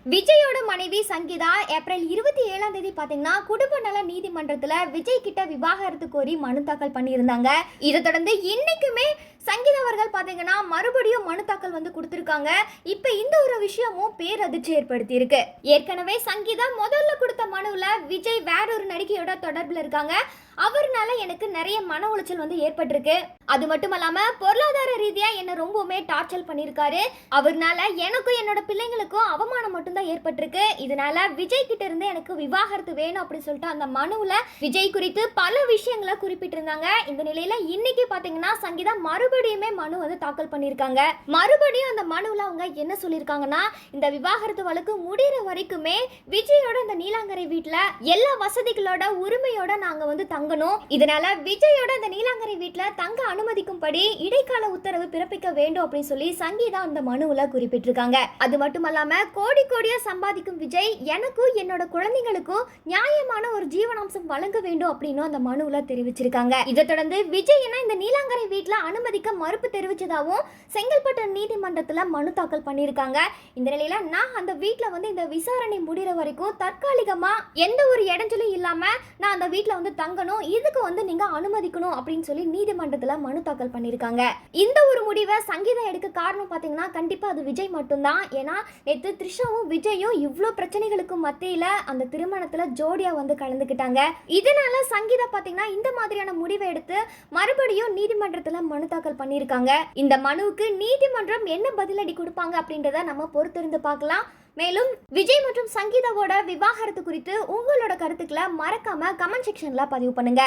விஜயோட மனைவி சங்கீதா ஏப்ரல் 27 பாத்தீங்கன்னா குடும்ப நல நீதிமன்றத்துல விஜய் கிட்ட விவாகரத்து கோரி மனு தாக்கல் பண்ணியிருந்தாங்க. இதை தொடர்ந்து இன்னைக்குமே சங்கீதா அவர்கள் பாத்தீங்கன்னா மறுபடியும் மனு தாக்கல் கொடுத்திருக்காங்க. இப்ப இந்த ஒரு விஷயமும் பேரதிர்ச்சி ஏற்படுத்தி இருக்கு. ஏற்கனவே சங்கீதா முதல்ல கொடுத்த மனுவுல விஜய் வேற ஒரு நடிகையோட தொடர்புல இருக்காங்க, அவர்னால எனக்கு நிறைய மன உளைச்சல் ஏற்பட்டிருக்கு, அது மட்டும் இல்லாம பொருளாதார ரீதியா என்ன ரொம்பவுமே டார்ச்சர் பண்ணிருக்காரு, அவர்னால எனக்கும் என்னோட பிள்ளைங்களுக்கும் அவமானம் மட்டும்தான் ஏற்பட்டிருக்கு, இதனால விஜய் கிட்ட இருந்து எனக்கு விவாகரத்து வேணும் அப்படின்னு சொல்லிட்டு அந்த மனுவுல விஜய் குறித்து பல விஷயங்களை குறிப்பிட்டிருந்தாங்க. இந்த நிலையில இன்னைக்கு பாத்தீங்கன்னா சங்கீதா மறுபடியுமே மனு தாக்கல் பண்ணிருக்காங்க. மறுபடியும் அந்த மனுவுல அவங்க என்ன சொல்லிருக்காங்கன்னா, இந்த விவாகரத்து வழக்கு முடிகிற வரைக்குமே விஜயோட இந்த நீலாங்கரை வீட்டுல எல்லா வசதிகளோட உரிமையோட நாங்க தங்கணும், இதனால விஜயோட இந்த நீலாங்கரை வீட்டுல தங்க அனுமதிக்கும்படி இடைக்கால உத்தரவு பிறப்பிக்க வேண்டும் அப்படின்னு சொல்லி சங்கீதா அந்த மனுவுல குறிப்பிட்டிருக்காங்க. அது மட்டுமல்லாம கோடி கோடியா சம்பாதிக்கும் விஜய் எனக்கும் என்னோட குழந்தைகளுக்கும் நியாயமான ஒரு ஜீவனாம்சம் வழங்க வேண்டும் அப்படின்னு அந்த மனுவுல தெரிவிச்சிருக்காங்க. இதை தொடர்ந்து விஜய் இந்த நீலாங்கரை வீட்டுல அனுமதிக்க மறுப்பு தெரிவிச்சதாகவும் செங்கல்பட்டு நீதிமன்றத்துல மனு தாக்கல் பண்ணியிருக்காங்க. இந்த நிலையில நான் அந்த வீட்டுல இந்த விசாரணை முடிகிற வரைக்கும் தற்காலிகமா எந்த ஒரு இடைஞ்சலும் இல்லாம நான் அந்த வீட்டுல தங்கணும், இதுக்கு நீங்க அனுமதிக்கணும் அப்படின்னு சொல்லி நீதிமன்றத்துல மனு தாக்கல் பண்ணியிருக்காங்க. இந்த ஒரு முடிவை சங்கீதா எடுக்க காரணம் பாத்தீங்கன்னா கண்டிப்பா அது விஜய் மட்டும்தான். ஏன்னா நேற்று த்ரிஷாவும் விஜயும் இவ்வளோ பிரச்சனைகளுக்கு மத்தியில அந்த திருமணத்துல ஜோடியா கலந்துக்கிட்டாங்க. இதனால சங்கீதா பாத்தீங்கன்னா இந்த மாதிரியான முடிவை எடுத்து மறுபடியும் நீதிமன்றத்துல மனு தாக்கல் பண்ணியிருக்காங்க. இந்த மனுவுக்கு நீதிமன்றம் என்ன பதிலடி கொடுப்பாங்க அப்படின்றத நம்ம பொறுத்திருந்து பார்க்கலாம். மேலும் விஜய் மற்றும் சங்கீதாவோட விவாகரத்து குறித்து உங்களோட கருத்துக்களை மறக்காம கமெண்ட் செக்ஷன்ல பதிவு பண்ணுங்க.